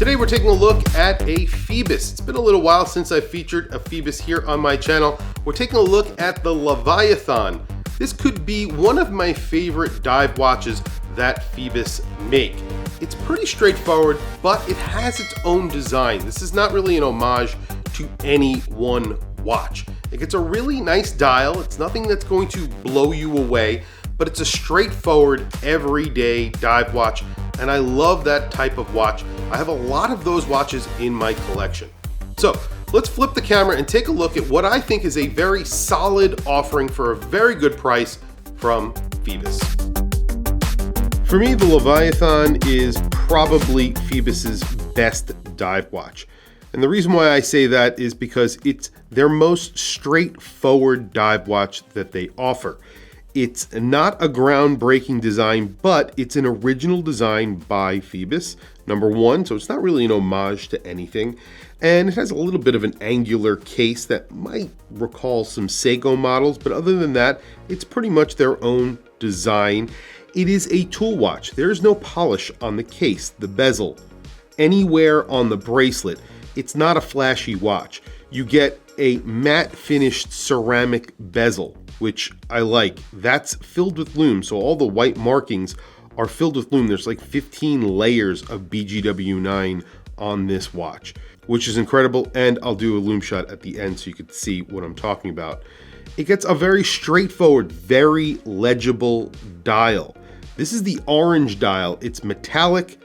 Today we're taking a look at a PHOIBOS. It's been a little while since I featured a PHOIBOS here on my channel. We're taking a look at the LEVIATHAN. This could be one of my favorite dive watches that PHOIBOS make. It's pretty straightforward, but it has its own design. This is not really an homage to any one watch. It gets a really nice dial. It's nothing that's going to blow you away, but it's a straightforward, everyday dive watch, and I love that type of watch. I have a lot of those watches in my collection. So let's flip the camera and take a look at what I think is a very solid offering for a very good price from PHOIBOS. For me, the LEVIATHAN is probably PHOIBOS's best dive watch. And the reason why I say that is because it's their most straightforward dive watch that they offer. It's not a groundbreaking design, but it's an original design by PHOIBOS, number one, so it's not really an homage to anything. And it has a little bit of an angular case that might recall some Seiko models, but other than that, it's pretty much their own design. It is a tool watch. There's no polish on the case, the bezel, anywhere on the bracelet. It's not a flashy watch. You get a matte finished ceramic bezel, which I like. That's filled with lume, so all the white markings are filled with lume. There's like 15 layers of BGW9 on this watch, which is incredible, and I'll do a lume shot at the end so you can see what I'm talking about. It gets a very straightforward, very legible dial. This is the orange dial. It's metallic.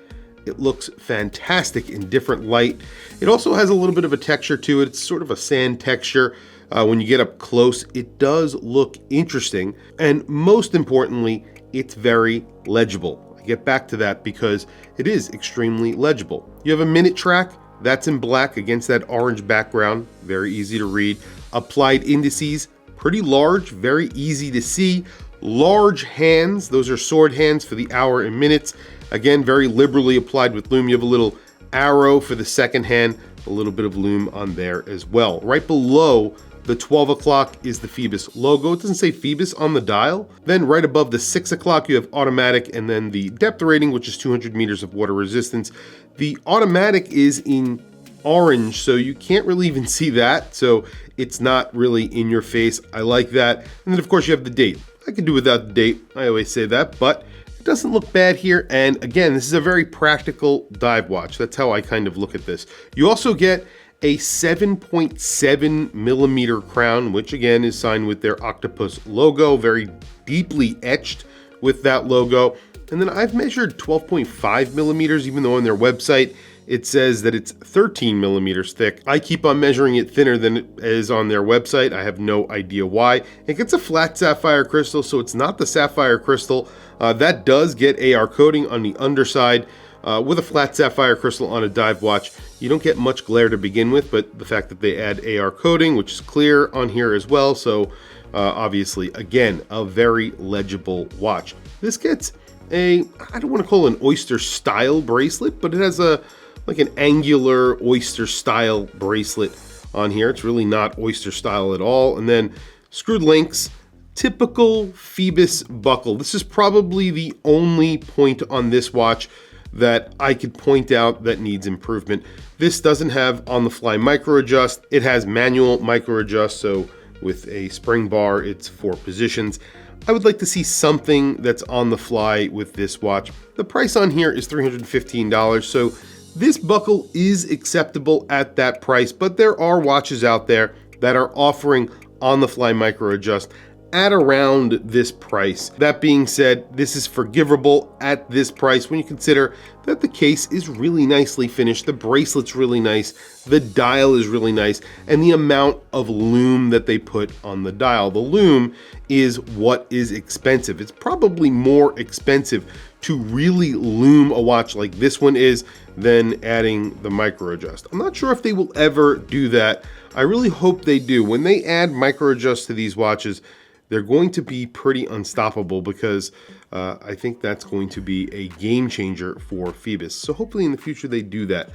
It looks fantastic in different light. It also has a little bit of a texture to it. It's sort of a sand texture. When you get up close, it does look interesting. And most importantly, it's very legible. I get back to that because it is extremely legible. You have a minute track. That's in black against that orange background. Very easy to read. Applied indices, pretty large, very easy to see. Large hands, those are sword hands for the hour and minutes. Again, very liberally applied with lume. You have a little arrow for the second hand, a little bit of lume on there as well. Right below the 12 o'clock is the PHOIBOS logo. It doesn't say PHOIBOS on the dial. Then right above the 6 o'clock, you have automatic, and then the depth rating, which is 200 meters of water resistance. The automatic is in orange, so you can't really even see that. So it's not really in your face. I like that. And then of course you have the date. I could do without the date. I always say that, but it doesn't look bad here. And again, this is a very practical dive watch. That's how I kind of look at this. You also get a 7.7 millimeter crown, which again is signed with their octopus logo, very deeply etched with that logo. And then I've measured 12.5 millimeters, even though on their website it says that it's 13 millimeters thick. I keep on measuring it thinner than it is on their website. I have no idea why. It gets a flat sapphire crystal, so it's not the sapphire crystal. That does get AR coating on the underside. With a flat sapphire crystal on a dive watch, you don't get much glare to begin with, but the fact that they add AR coating, which is clear on here as well, so obviously, again, a very legible watch. This gets a, I don't want to call it an oyster style bracelet, but it has a like an angular oyster style bracelet on here. It's really not oyster style at all. And then screwed links, typical PHOIBOS buckle. This is probably the only point on this watch that I could point out that needs improvement. This doesn't have on the fly micro adjust. It has manual micro adjust. So with a spring bar, it's 4 positions. I would like to see something that's on the fly with this watch. The price on here is $315. So this buckle is acceptable at that price, but there are watches out there that are offering on-the-fly micro adjust at around this price. That being said, this is forgivable at this price when you consider that the case is really nicely finished, the bracelet's really nice, the dial is really nice, and the amount of lume that they put on the dial. The lume is what is expensive. It's probably more expensive to really lume a watch like this one is than adding the micro adjust. I'm not sure if they will ever do that. I really hope they do. When they add micro adjust to these watches, they're going to be pretty unstoppable because I think that's going to be a game changer for PHOIBOS. So hopefully in the future they do that.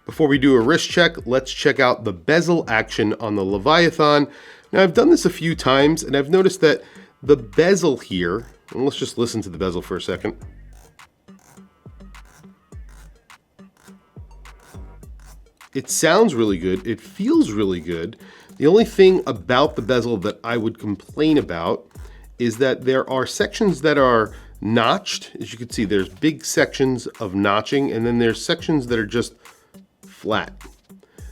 Before we do a wrist check, let's check out the bezel action on the LEVIATHAN. Now I've done this a few times and I've noticed that the bezel here, and let's just listen to the bezel for a second. It sounds really good. It feels really good. The only thing about the bezel that I would complain about is that there are sections that are notched. As you can see, there's big sections of notching, and then there's sections that are just flat.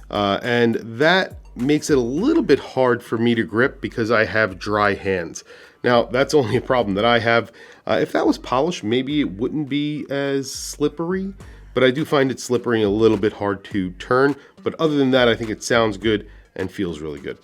And that makes it a little bit hard for me to grip because I have dry hands. Now, that's only a problem that I have. If that was polished, maybe it wouldn't be as slippery, but I do find it slippery and a little bit hard to turn. But other than that, I think it sounds good and feels really good.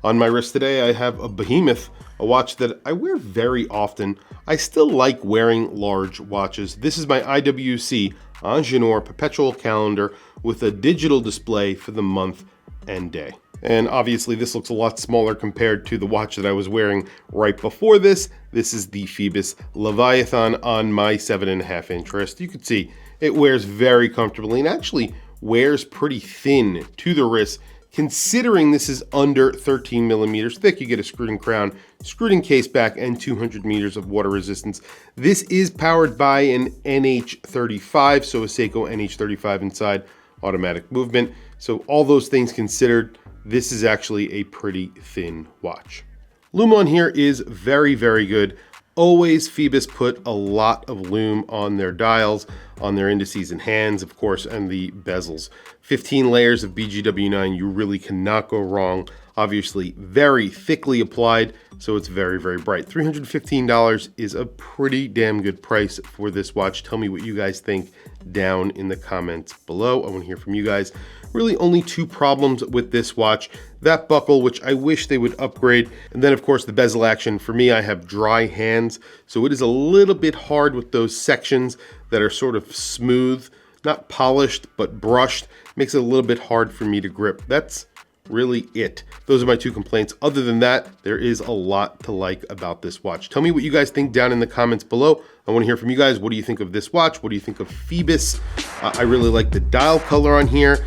On my wrist today, I have a Behemoth, a watch that I wear very often. I still like wearing large watches. This is my IWC Ingenieur perpetual calendar with a digital display for the month and day. And obviously this looks a lot smaller compared to the watch that I was wearing right before this. This is the PHOIBOS Leviathan on my 7.5-inch wrist. You can see it wears very comfortably and actually wears pretty thin to the wrist. Considering this is under 13 millimeters thick, you get a screwed-in crown, screwed-in case back, and 200 meters of water resistance. This is powered by an NH35, so a Seiko NH35 inside, automatic movement. So all those things considered, this is actually a pretty thin watch. Lume on here is very, very good. Always PHOIBOS put a lot of lume on their dials, on their indices and hands, of course, and the bezels. 15 layers of BGW9, you really cannot go wrong. Obviously, very thickly applied, so it's very, very bright. $315 is a pretty damn good price for this watch. Tell me what you guys think down in the comments below. I want to hear from you guys. Really only two problems with this watch. That buckle, which I wish they would upgrade. And then of course the bezel action. For me, I have dry hands, so it is a little bit hard with those sections that are sort of smooth, not polished, but brushed. Makes it a little bit hard for me to grip. That's really it. Those are my two complaints. Other than that, there is a lot to like about this watch. Tell me what you guys think down in the comments below. I want to hear from you guys. What do you think of this watch? What do you think of PHOIBOS? I really like the dial color on here.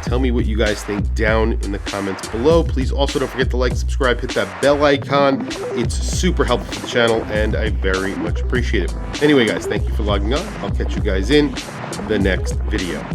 Tell me what you guys think down in the comments below. Please also don't forget to like, subscribe, hit that bell icon. It's super helpful for the channel and I very much appreciate it. Anyway guys, thank you for logging on. I'll catch you guys in the next video.